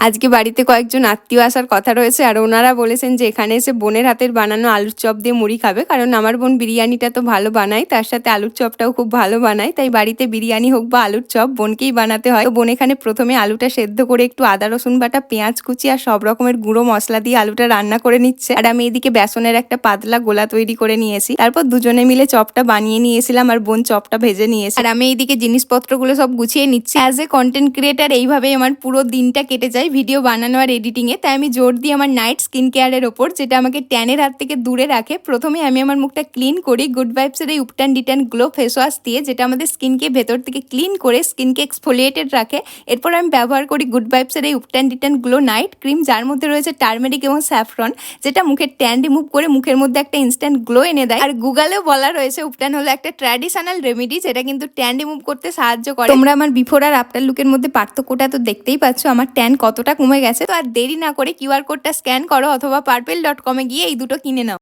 আজকে বাড়িতে কয়েকজন আত্মীয় আসার কথা রয়েছে আর ওনারা বলেছেন যে এখানে এসে বোনের হাতের বানানো আলুর চপ দিয়ে মুড়ি খাবে, কারণ আমার বোন বিরিয়ানিটা তো ভালো বানায়, তার সাথে আলুর চপটাও খুব ভালো বানায়। তাই বাড়িতে বিরিয়ানি হোক বা আলুর চপ বোনকেই বানাতে হয়। তো বোন এখানে প্রথমে আলুটা সেদ্ধ করে একটু আদা রসুন বাটা, পেঁয়াজ কুচি আর সব রকমের গুঁড়ো মশলা দিয়ে আলুটা রান্না করে নিচ্ছে। আর আমি এদিকে বেসনের একটা পাতলা গোলা তৈরি করে নিয়েছি। তারপর দুজনে মিলে চপটা বানিয়ে নিয়েছিলাম আর বোন চপটা ভেজে নিয়েছে। আর আমি এইদিকে জিনিসপত্রগুলো সব গুছিয়ে নিচ্ছি। অ্যাজ এ কন্টেন্ট ক্রিয়েটার এইভাবেই আমার পুরো দিনটা কেটে যায় ভিডিও বানানো আর এডিটিংয়ে। তাই আমি জোর দিই আমার নাইট স্কিন কেয়ারের ওপর, যেটা আমাকে ট্যানের হাত থেকে দূরে রাখে। প্রথমে আমি আমার মুখটা ক্লিন করি গুড ভাইবসের এই উপটান ডিটান গ্লো ফেস ওয়াশ দিয়ে, যেটা আমাদের স্কিনকে ভেতর থেকে ক্লিন করে স্কিনকে এক্সফোলিয়েটেড রাখে। এরপর আমি ব্যবহার করি গুড ভাইবসের এই উপটান ডিটান গ্লো নাইট ক্রিম, যার মধ্যে রয়েছে টার্মেরিক এবং স্যাফরন, যেটা মুখের ট্যান রিমুভ করে মুখের মধ্যে একটা ইনস্ট্যান্ট গ্লো এনে দেয়। আর গুগলেও বলা রয়েছে উপটান হলো একটা ট্র্যাডিশনাল রেমেডি, যেটা কিন্তু ট্যান রিমুভ করতে সাহায্য করে। তোমরা আমার বিফোর আর আফটার লুকের মধ্যে পার্থক্যটা তো দেখতেই পাচ্ছ, আমার ট্যান কতটা কমে গেছে। তো আর দেরি না করে কিউআর কোডটা স্ক্যান করো অথবা purplle.com গিয়ে এই দুটো কিনে নাও।